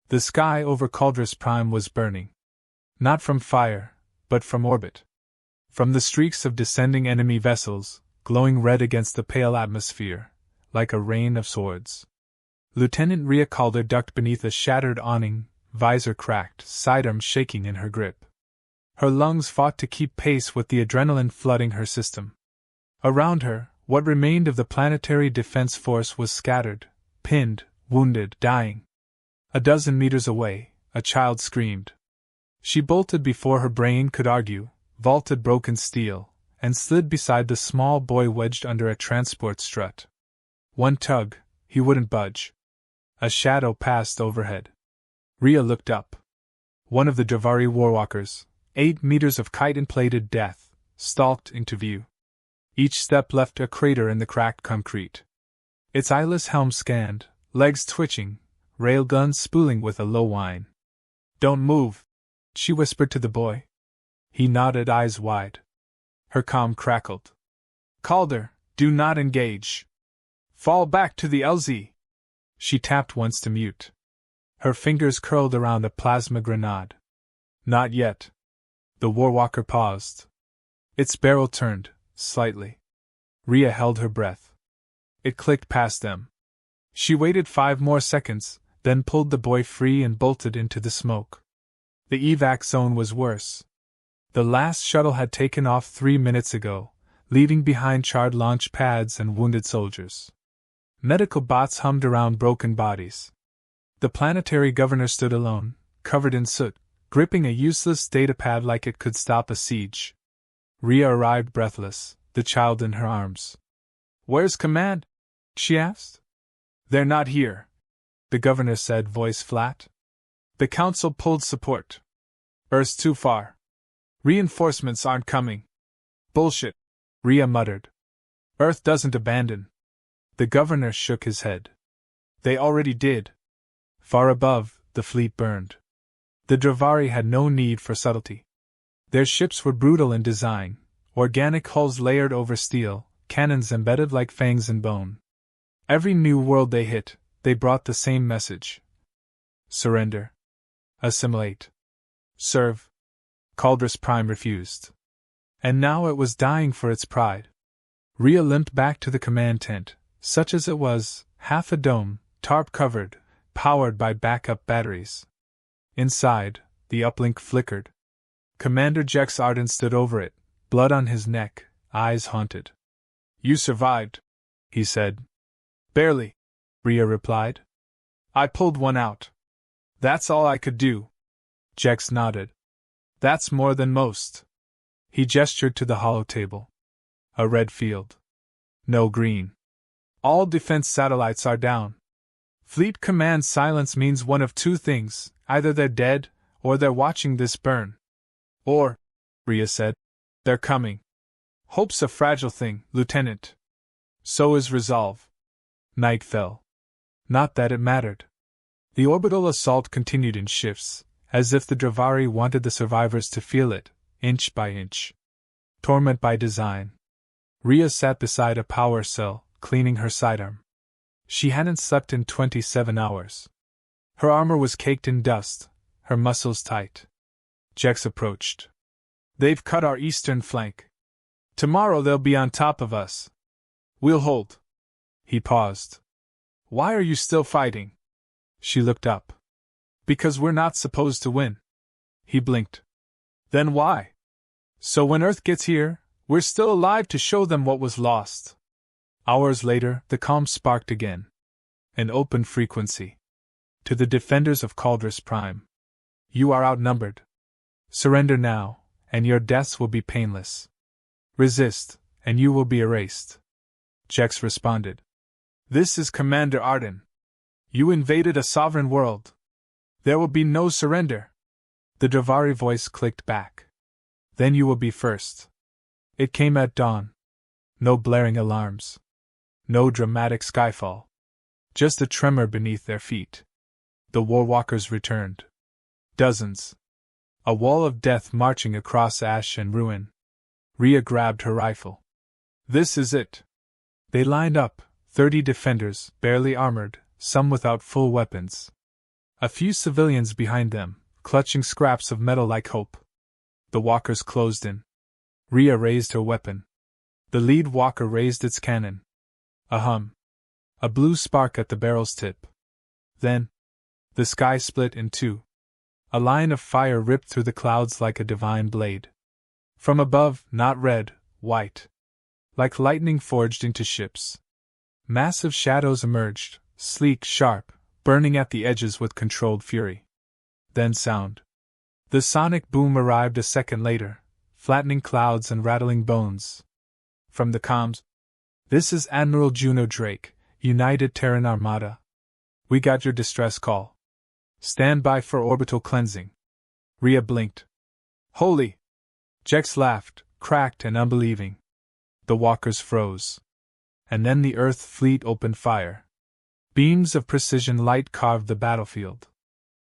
The sky over Caldrus Prime was burning. Not from fire, but from orbit. From the streaks of descending enemy vessels, glowing red against the pale atmosphere, like a rain of swords. Lieutenant Rhea Calder ducked beneath a shattered awning, visor cracked, sidearm shaking in her grip. Her lungs fought to keep pace with the adrenaline flooding her system. Around her, what remained of the planetary defense force was scattered, pinned, wounded, dying. A dozen meters away, a child screamed. She bolted before her brain could argue, vaulted broken steel, and slid beside the small boy wedged under a transport strut. One tug, he wouldn't budge. A shadow passed overhead. Rhea looked up. One of the Dravari warwalkers, 8 meters of chitin-plated death, stalked into view. Each step left a crater in the cracked concrete. Its eyeless helm scanned, legs twitching, railguns spooling with a low whine. "Don't move," she whispered to the boy. He nodded, eyes wide. Her comm crackled. "Calder, do not engage. Fall back to the LZ." She tapped once to mute. Her fingers curled around a plasma grenade. "Not yet." The warwalker paused. Its barrel turned, slightly. Rhea held her breath. It clicked past them. She waited 5 more seconds, then pulled the boy free and bolted into the smoke. The evac zone was worse. The last shuttle had taken off 3 minutes ago, leaving behind charred launch pads and wounded soldiers. Medical bots hummed around broken bodies. The planetary governor stood alone, covered in soot, gripping a useless datapad like it could stop a siege. Rhea arrived breathless, the child in her arms. "Where's command?" she asked. "They're not here," the governor said, voice flat. "The council pulled support. Earth's too far. Reinforcements aren't coming." "Bullshit," Rhea muttered. "Earth doesn't abandon." The governor shook his head. "They already did." Far above, the fleet burned. The Dravari had no need for subtlety. Their ships were brutal in design, organic hulls layered over steel, cannons embedded like fangs in bone. Every new world they hit, they brought the same message. Surrender. Assimilate. Serve. Caldrus Prime refused. And now it was dying for its pride. Rhea limped back to the command tent, such as it was, half a dome, tarp-covered, powered by backup batteries. Inside, the uplink flickered. Commander Jex Arden stood over it, blood on his neck, eyes haunted. "You survived," he said. "Barely," Rhea replied. "I pulled one out. That's all I could do." Jex nodded. "That's more than most." He gestured to the holotable. A red field. No green. "All defense satellites are down. Fleet Command silence means one of two things, either they're dead, or they're watching this burn. Or," Rhea said, "they're coming. Hope's a fragile thing, Lieutenant. So is resolve." Night fell. Not that it mattered. The orbital assault continued in shifts, as if the Dravari wanted the survivors to feel it, inch by inch. Torment by design. Rhea sat beside a power cell, cleaning her sidearm. She hadn't slept in 27 hours. Her armor was caked in dust, her muscles tight. Jex approached. "They've cut our eastern flank. Tomorrow they'll be on top of us. We'll hold." He paused. "Why are you still fighting?" She looked up. "Because we're not supposed to win." He blinked. "Then why?" "So when Earth gets here, we're still alive to show them what was lost." Hours later, the comm sparked again. An open frequency. "To the defenders of Caldrus Prime. You are outnumbered. Surrender now, and your deaths will be painless. Resist, and you will be erased." Jex responded. "This is Commander Arden. You invaded a sovereign world. There will be no surrender." The Dravari voice clicked back. "Then you will be first." It came at dawn. No blaring alarms. No dramatic skyfall. Just a tremor beneath their feet. The warwalkers returned. Dozens. A wall of death marching across ash and ruin. Rhea grabbed her rifle. "This is it." They lined up, 30 defenders, barely armored, some without full weapons. A few civilians behind them, clutching scraps of metal like hope. The walkers closed in. Rhea raised her weapon. The lead walker raised its cannon. A hum. A blue spark at the barrel's tip. Then, the sky split in two. A line of fire ripped through the clouds like a divine blade. From above, not red, white. Like lightning forged into ships. Massive shadows emerged, sleek, sharp, burning at the edges with controlled fury. Then sound. The sonic boom arrived a second later, flattening clouds and rattling bones. From the comms, "This is Admiral Juno Drake, United Terran Armada. We got your distress call. Stand by for orbital cleansing." Rhea blinked. "Holy!" Jex laughed, cracked and unbelieving. The walkers froze. And then the Earth fleet opened fire. Beams of precision light carved the battlefield.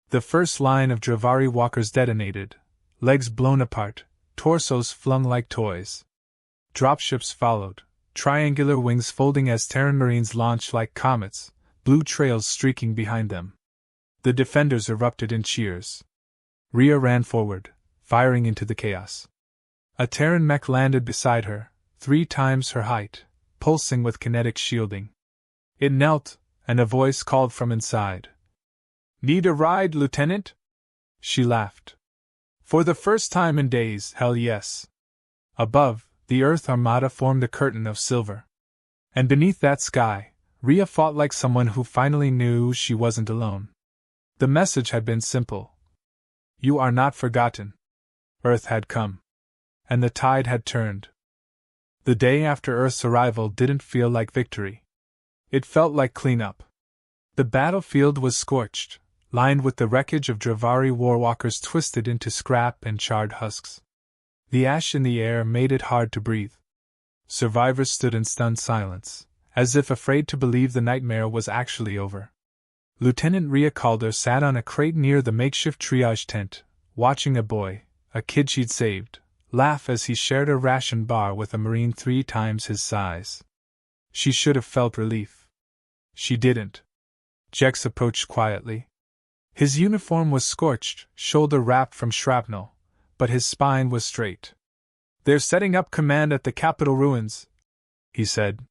The first line of Dravari walkers detonated, legs blown apart, torsos flung like toys. Dropships followed, triangular wings folding as Terran Marines launched like comets, blue trails streaking behind them. The defenders erupted in cheers. Rhea ran forward, firing into the chaos. A Terran mech landed beside her, 3 times her height, pulsing with kinetic shielding. It knelt, and a voice called from inside. "Need a ride, Lieutenant?" She laughed. "For the first time in days, hell yes." Above, the Earth Armada formed a curtain of silver. And beneath that sky, Rhea fought like someone who finally knew she wasn't alone. The message had been simple. You are not forgotten. Earth had come. And the tide had turned. The day after Earth's arrival didn't feel like victory. It felt like cleanup. The battlefield was scorched, lined with the wreckage of Dravari warwalkers twisted into scrap and charred husks. The ash in the air made it hard to breathe. Survivors stood in stunned silence, as if afraid to believe the nightmare was actually over. Lieutenant Rhea Calder sat on a crate near the makeshift triage tent, watching a boy, a kid she'd saved, laugh as he shared a ration bar with a Marine 3 times his size. She should have felt relief. She didn't. Jex approached quietly. His uniform was scorched, shoulder wrapped from shrapnel, but his spine was straight. "They're setting up command at the Capitol ruins," he said.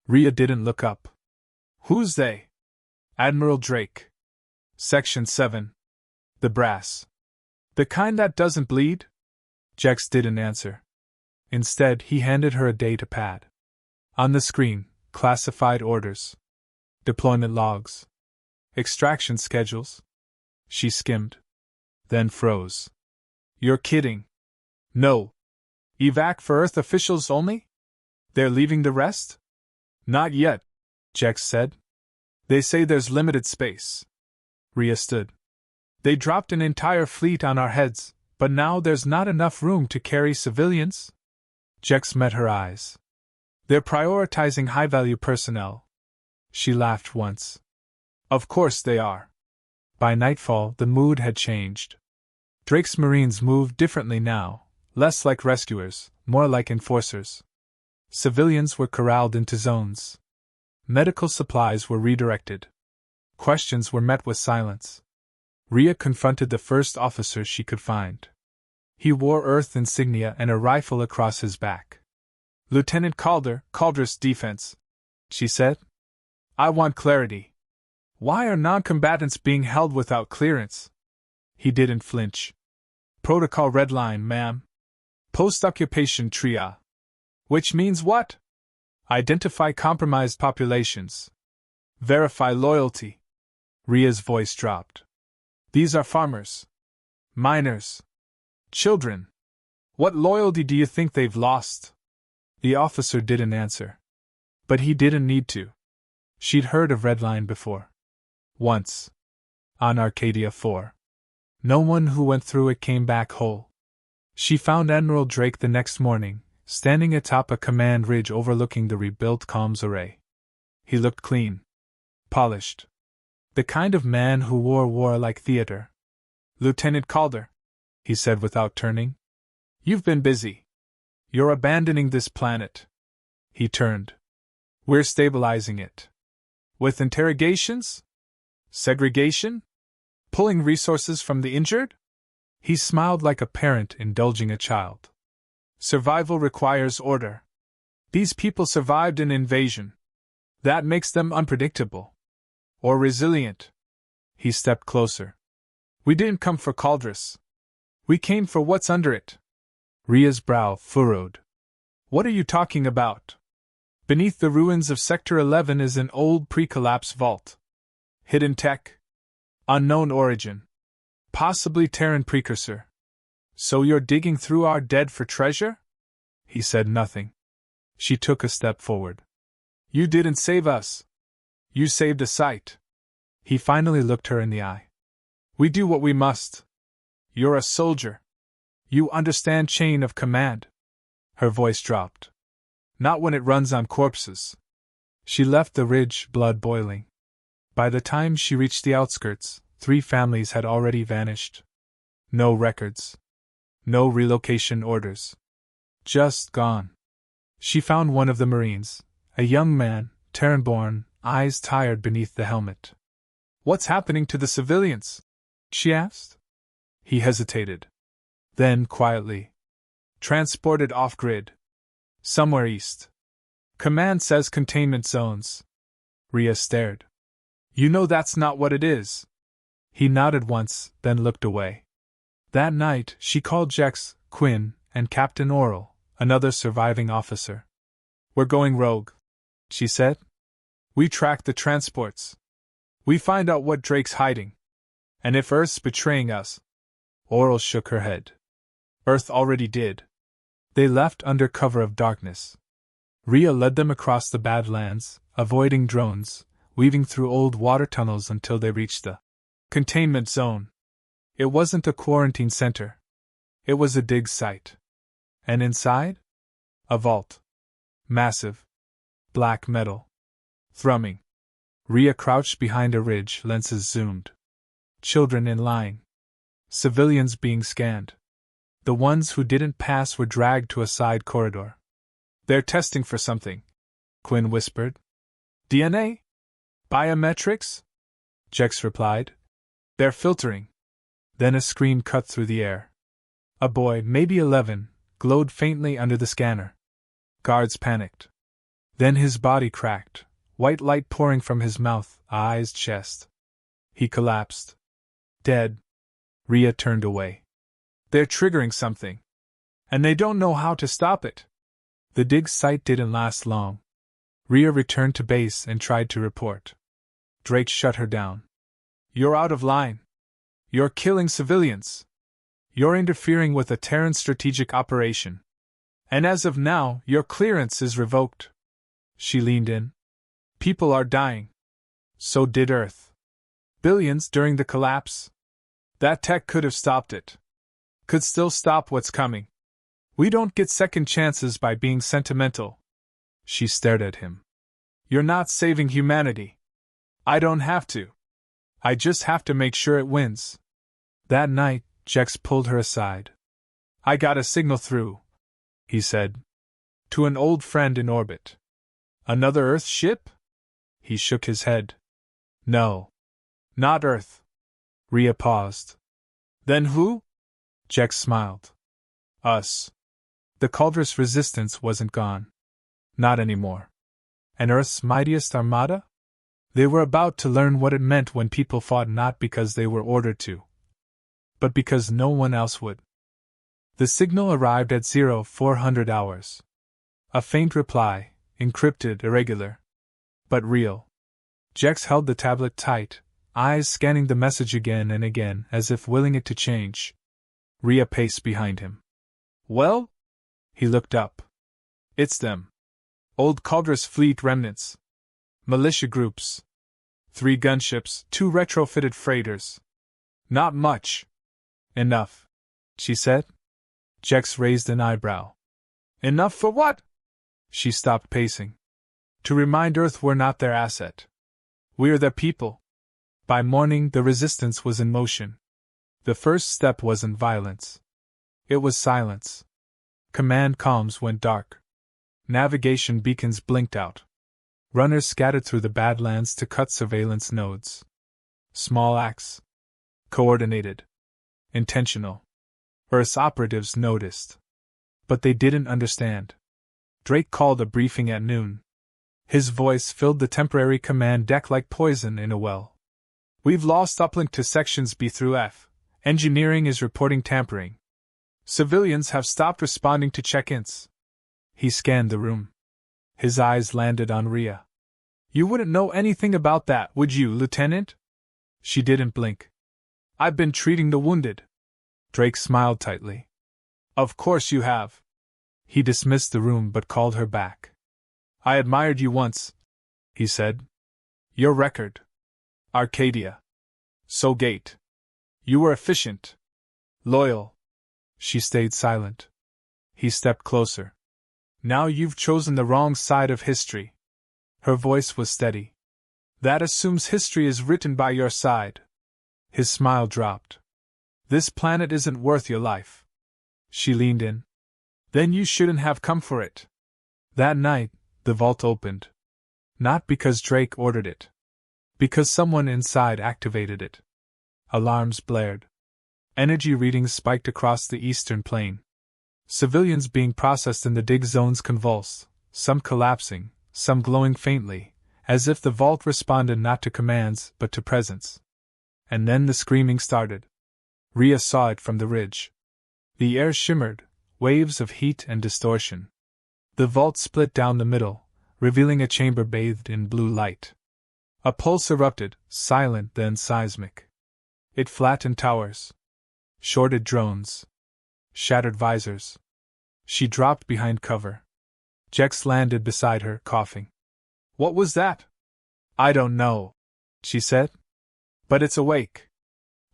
Rhea didn't look up. "Who's they?" "Admiral Drake." Section 7. The brass. "The kind that doesn't bleed?" Jex didn't answer. Instead, he handed her a data pad. On the screen, classified orders. Deployment logs. Extraction schedules. She skimmed. Then froze. "You're kidding." "No. Evac for Earth officials only? They're leaving the rest?" "Not yet," Jex said. "They say there's limited space." Rhea stood. "They dropped an entire fleet on our heads, but now there's not enough room to carry civilians?" Jex met her eyes. "They're prioritizing high-value personnel." She laughed once. "Of course they are." By nightfall, the mood had changed. Drake's Marines moved differently now, less like rescuers, more like enforcers. Civilians were corralled into zones. Medical supplies were redirected. Questions were met with silence. Rhea confronted the first officer she could find. He wore Earth insignia and a rifle across his back. "Lieutenant Calder, Caldress Defense," she said. "I want clarity. Why are non-combatants being held without clearance?" He didn't flinch. "Protocol red line, ma'am. Post-occupation TRIA." "Which means what?" "Identify compromised populations. Verify loyalty." Rhea's voice dropped. "These are farmers. Miners. Children. What loyalty do you think they've lost?" The officer didn't answer. But he didn't need to. She'd heard of Redline before. Once. On Arcadia 4. No one who went through it came back whole. She found Admiral Drake the next morning, standing atop a command ridge overlooking the rebuilt comms array. He looked clean. Polished. The kind of man who wore war like theater. "Lieutenant Calder," he said without turning. "You've been busy. You're abandoning this planet." He turned. "We're stabilizing it." "With interrogations? Segregation?" Pulling resources from the injured? He smiled like a parent indulging a child. Survival requires order. These people survived an invasion. That makes them unpredictable. Or resilient. He stepped closer. We didn't come for Cauldrus. We came for what's under it. Ria's brow furrowed. What are you talking about? Beneath the ruins of Sector 11 is an old pre-collapse vault. Hidden tech. Unknown origin. Possibly Terran precursor. So you're digging through our dead for treasure? He said nothing. She took a step forward. You didn't save us. You saved a site. He finally looked her in the eye. We do what we must. You're a soldier. You understand chain of command. Her voice dropped. Not when it runs on corpses. She left the ridge, blood boiling. By the time she reached the outskirts, 3 families had already vanished. No records. No relocation orders. Just gone. She found one of the Marines, a young man, Terran-born, eyes tired beneath the helmet. What's happening to the civilians? She asked. He hesitated. Then, quietly. Transported off-grid. Somewhere east. Command says containment zones. Ria stared. You know that's not what it is. He nodded once, then looked away. That night, she called Jex, Quinn, and Captain Oral, another surviving officer. We're going rogue, she said. We track the transports. We find out what Drake's hiding. And if Earth's betraying us. Oral shook her head. Earth already did. They left under cover of darkness. Ria led them across the Badlands, avoiding drones, weaving through old water tunnels until they reached the containment zone. It wasn't a quarantine center. It was a dig site. And inside? A vault. Massive. Black metal. Thrumming. Ria crouched behind a ridge, lenses zoomed. Children in line. Civilians being scanned. The ones who didn't pass were dragged to a side corridor. They're testing for something, Quinn whispered. DNA? Biometrics? Jex replied. They're filtering. Then a scream cut through the air. A boy, maybe 11, glowed faintly under the scanner. Guards panicked. Then his body cracked, white light pouring from his mouth, eyes, chest. He collapsed. Dead. Ria turned away. They're triggering something. And they don't know how to stop it. The dig site didn't last long. Ria returned to base and tried to report. Drake shut her down. You're out of line. You're killing civilians. You're interfering with a Terran strategic operation. And as of now, your clearance is revoked. She leaned in. People are dying. So did Earth. Billions during the collapse. That tech could have stopped it. Could still stop what's coming. We don't get second chances by being sentimental. She stared at him. You're not saving humanity. I don't have to. I just have to make sure it wins. That night, Jex pulled her aside. I got a signal through, he said. To an old friend in orbit. Another Earth ship? He shook his head. No. Not Earth. Ria paused. Then who? Jex smiled. Us. The Cauldrus resistance wasn't gone. Not anymore. And Earth's mightiest armada? They were about to learn what it meant when people fought not because they were ordered to, but because no one else would. The signal arrived at 0400 hours. A faint reply, encrypted, irregular, but real. Jex held the tablet tight, eyes scanning the message again and again as if willing it to change. Ria paced behind him. Well? He looked up. It's them. Old Cauldrus fleet remnants. Militia groups. 3 gunships, 2 retrofitted freighters. Not much. Enough, she said. Jex raised an eyebrow. Enough for what? She stopped pacing. To remind Earth we're not their asset. We're their people. By morning, the resistance was in motion. The first step wasn't violence. It was silence. Command comms went dark. Navigation beacons blinked out. Runners scattered through the Badlands to cut surveillance nodes. Small acts. Coordinated. Intentional. Earth's operatives noticed. But they didn't understand. Drake called a briefing at noon. His voice filled the temporary command deck like poison in a well. We've lost uplink to sections B through F. Engineering is reporting tampering. Civilians have stopped responding to check-ins. He scanned the room. His eyes landed on Rhea. You wouldn't know anything about that, would you, Lieutenant? She didn't blink. I've been treating the wounded. Drake smiled tightly. Of course you have. He dismissed the room but called her back. I admired you once, he said. Your record. Arcadia. Soulgate. You were efficient. Loyal. She stayed silent. He stepped closer. Now you've chosen the wrong side of history. Her voice was steady. That assumes history is written by your side. His smile dropped. This planet isn't worth your life. She leaned in. Then you shouldn't have come for it. That night, the vault opened. Not because Drake ordered it. Because someone inside activated it. Alarms blared. Energy readings spiked across the eastern plain. Civilians being processed in the dig zones convulsed, some collapsing, some glowing faintly, as if the vault responded not to commands but to presence. And then the screaming started. Rhea saw it from the ridge. The air shimmered, waves of heat and distortion. The vault split down the middle, revealing a chamber bathed in blue light. A pulse erupted, silent then seismic. It flattened towers. Shorted drones. Shattered visors. She dropped behind cover. Jex landed beside her, coughing. What was that? I don't know, she said. But it's awake.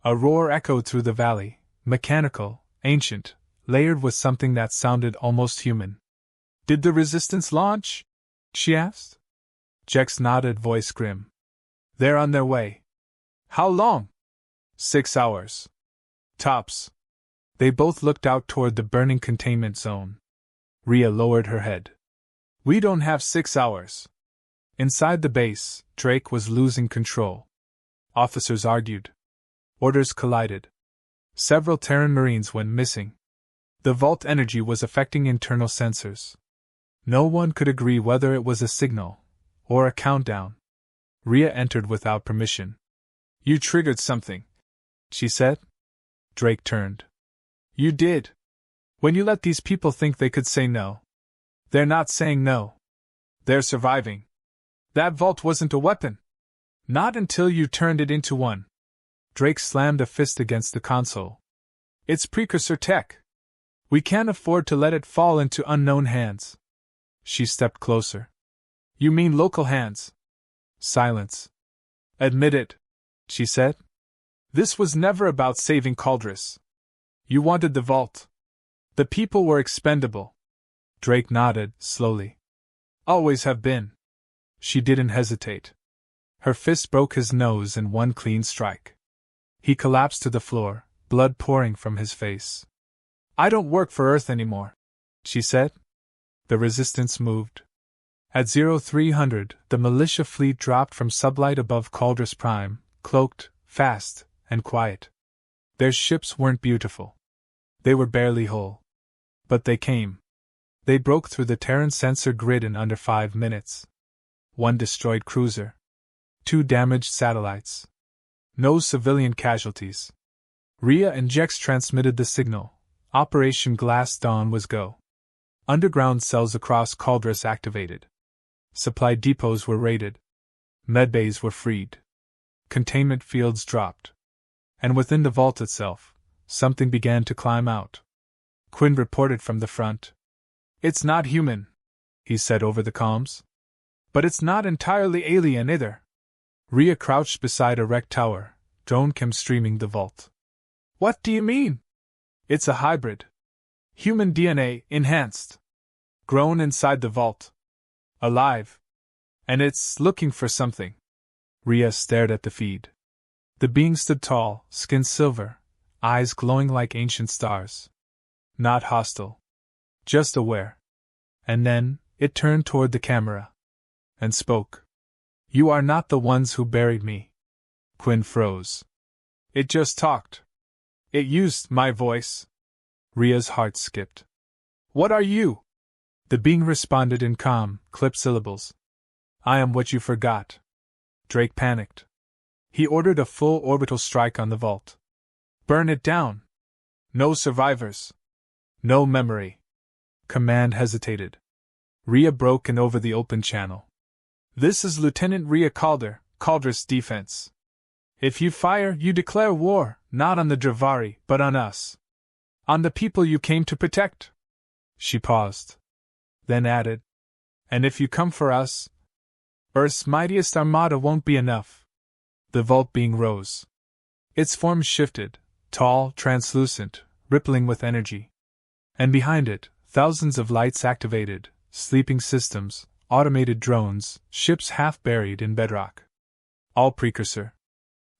A roar echoed through the valley, mechanical, ancient, layered with something that sounded almost human. Did the resistance launch? She asked. Jex nodded, voice grim. They're on their way. How long? 6 hours. Tops. They both looked out toward the burning containment zone. Rhea lowered her head. We don't have 6 hours. Inside the base, Drake was losing control. Officers argued. Orders collided. Several Terran Marines went missing. The vault energy was affecting internal sensors. No one could agree whether it was a signal or a countdown. Rhea entered without permission. You triggered something, she said. Drake turned. You did. When you let these people think they could say no. They're not saying no. They're surviving. That vault wasn't a weapon. Not until you turned it into one. Drake slammed a fist against the console. It's precursor tech. We can't afford to let it fall into unknown hands. She stepped closer. You mean local hands? Silence. Admit it, she said. This was never about saving Caldris. You wanted the vault. The people were expendable. Drake nodded, slowly. Always have been. She didn't hesitate. Her fist broke his nose in one clean strike. He collapsed to the floor, blood pouring from his face. I don't work for Earth anymore, she said. The resistance moved. At 0300, the militia fleet dropped from sublight above Caldris Prime, cloaked, fast, and quiet. Their ships weren't beautiful. They were barely whole. But they came. They broke through the Terran sensor grid in under 5 minutes. 1 destroyed cruiser. 2 damaged satellites. No civilian casualties. Rhea and Jex transmitted the signal. Operation Glass Dawn was go. Underground cells across Caldris activated. Supply depots were raided. Medbays were freed. Containment fields dropped. And within the vault itself, something began to climb out. Quinn reported from the front. It's not human, he said over the comms. But it's not entirely alien either. Rhea crouched beside a wrecked tower, drone cam streaming the vault. What do you mean? It's a hybrid. Human DNA, enhanced. Grown inside the vault. Alive. And it's looking for something. Rhea stared at the feed. The being stood tall, skin silver, eyes glowing like ancient stars. Not hostile. Just aware. And then, it turned toward the camera. And spoke. You are not the ones who buried me. Quinn froze. It just talked. It used my voice. Rhea's heart skipped. What are you? The being responded in calm, clipped syllables. I am what you forgot. Drake panicked. He ordered a full orbital strike on the vault. Burn it down. No survivors. No memory. Command hesitated. Rhea broke in over the open channel. This is Lieutenant Rhea Calder, Calder's defense. If you fire, you declare war, not on the Dravari, but on us. On the people you came to protect. She paused. Then added, and if you come for us, Earth's mightiest armada won't be enough. The vault being rose. Its form shifted, tall, translucent, rippling with energy. And behind it, thousands of lights activated, sleeping systems, automated drones, ships half buried in bedrock. All precursor.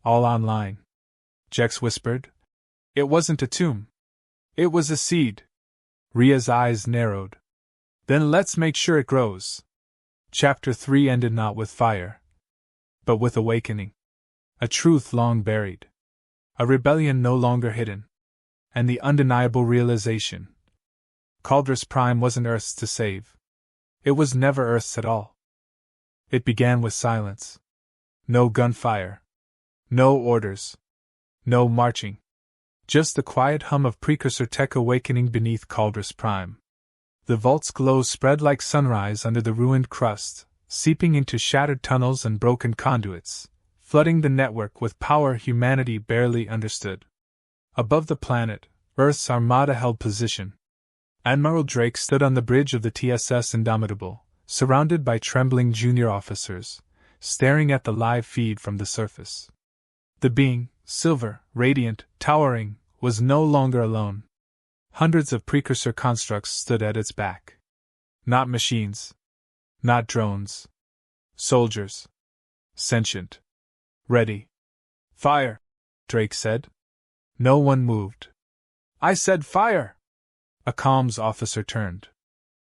All online. Jex whispered. It wasn't a tomb. It was a seed. Rhea's eyes narrowed. Then let's make sure it grows. Chapter 3 ended not with fire, but with awakening. A truth long buried. A rebellion no longer hidden. And the undeniable realization. Calder's Prime wasn't Earth's to save. It was never Earth's at all. It began with silence. No gunfire. No orders. No marching. Just the quiet hum of precursor tech awakening beneath Calder's Prime. The vault's glow spread like sunrise under the ruined crust, seeping into shattered tunnels and broken conduits, flooding the network with power humanity barely understood. Above the planet, Earth's armada held position. Admiral Drake stood on the bridge of the TSS Indomitable, surrounded by trembling junior officers, staring at the live feed from the surface. The being, silver, radiant, towering, was no longer alone. Hundreds of precursor constructs stood at its back. Not machines. Not drones. Soldiers. Sentient. Ready. Fire, Drake said. No one moved. I said fire! A comms officer turned.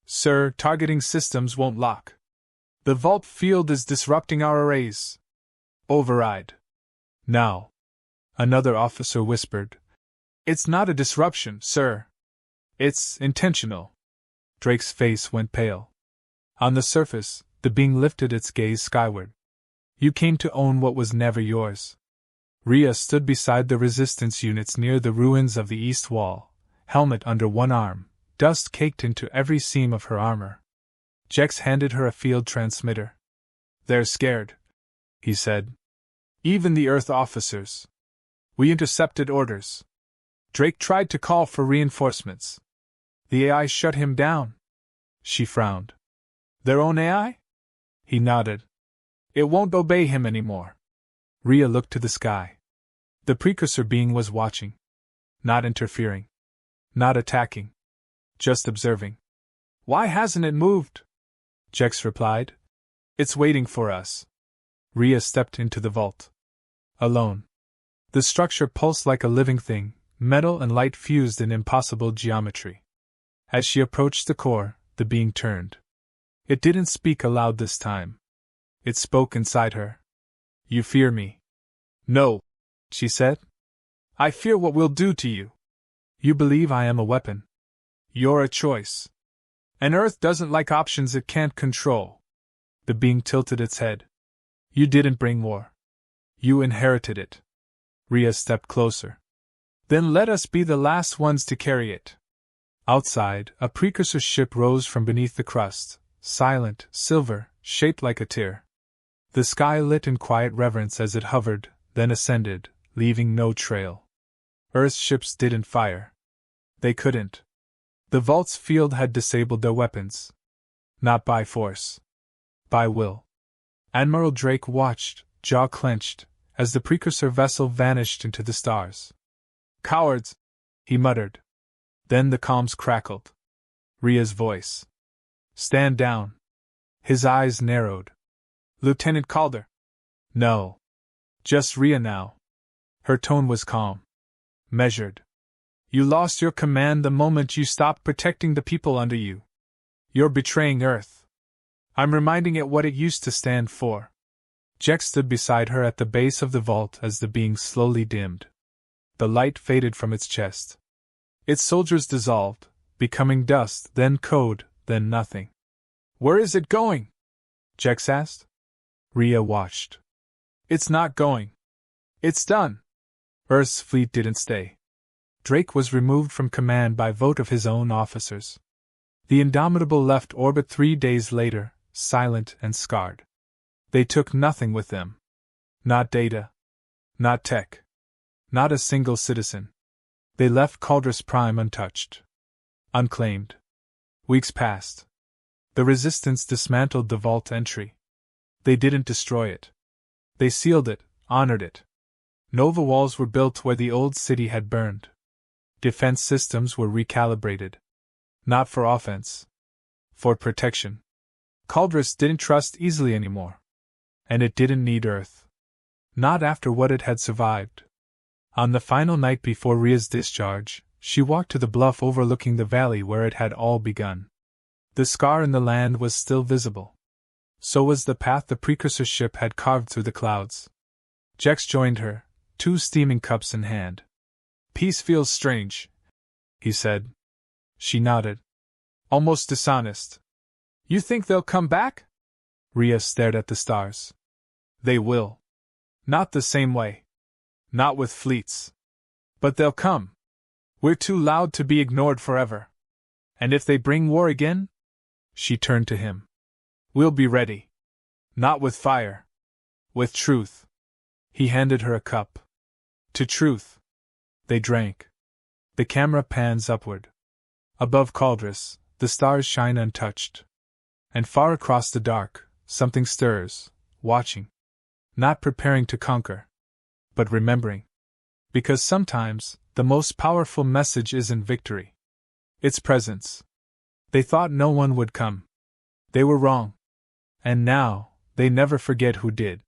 Sir, targeting systems won't lock. The vault field is disrupting our arrays. Override. Now. Another officer whispered. It's not a disruption, sir. It's intentional. Drake's face went pale. On the surface, the being lifted its gaze skyward. You came to own what was never yours. Rhea stood beside the resistance units near the ruins of the east wall, helmet under one arm, dust caked into every seam of her armor. Jex handed her a field transmitter. They're scared, he said. Even the Earth officers. We intercepted orders. Drake tried to call for reinforcements. The AI shut him down. She frowned. Their own AI? He nodded. It won't obey him anymore. Rhea looked to the sky. The precursor being was watching. Not interfering. Not attacking. Just observing. Why hasn't it moved? Jex replied. It's waiting for us. Rhea stepped into the vault. Alone. The structure pulsed like a living thing, metal and light fused in impossible geometry. As she approached the core, the being turned. It didn't speak aloud this time. It spoke inside her. You fear me. No, she said. I fear what we'll do to you. You believe I am a weapon. You're a choice. And Earth doesn't like options it can't control. The being tilted its head. You didn't bring war. You inherited it. Rhea stepped closer. Then let us be the last ones to carry it. Outside, a precursor ship rose from beneath the crust, silent, silver, shaped like a tear. The sky lit in quiet reverence as it hovered, then ascended, leaving no trail. Earth's ships didn't fire. They couldn't. The vault's field had disabled their weapons. Not by force. By will. Admiral Drake watched, jaw clenched, as the precursor vessel vanished into the stars. Cowards! He muttered. Then the comms crackled. Rhea's voice. Stand down. His eyes narrowed. Lieutenant Calder. No. Just Rhea now. Her tone was calm. Measured. You lost your command the moment you stopped protecting the people under you. You're betraying Earth. I'm reminding it what it used to stand for. Jack stood beside her at the base of the vault as the being slowly dimmed. The light faded from its chest. Its soldiers dissolved, becoming dust, then code, then nothing. "Where is it going?" Jex asked. Rhea watched. "It's not going. It's done." Earth's fleet didn't stay. Drake was removed from command by vote of his own officers. The Indomitable left orbit 3 days later, silent and scarred. They took nothing with them. Not data. Not tech. Not a single citizen. They left Caldrus Prime untouched. Unclaimed. Weeks passed. The Resistance dismantled the vault entry. They didn't destroy it. They sealed it, honored it. Nova walls were built where the old city had burned. Defense systems were recalibrated. Not for offense. For protection. Caldrus didn't trust easily anymore. And it didn't need Earth. Not after what it had survived. On the final night before Rhea's discharge, she walked to the bluff overlooking the valley where it had all begun. The scar in the land was still visible. So was the path the precursor ship had carved through the clouds. Jex joined her, 2 steaming cups in hand. "Peace feels strange," he said. She nodded. "Almost dishonest." "You think they'll come back?" Rhea stared at the stars. "They will. Not the same way. Not with fleets. But they'll come. We're too loud to be ignored forever. And if they bring war again?" She turned to him. "We'll be ready. Not with fire. With truth." He handed her a cup. "To truth." They drank. The camera pans upward. Above Caldrus, the stars shine untouched. And far across the dark, something stirs, watching. Not preparing to conquer. But remembering. Because sometimes, the most powerful message isn't victory. It's presence. They thought no one would come. They were wrong. And now, they never forget who did.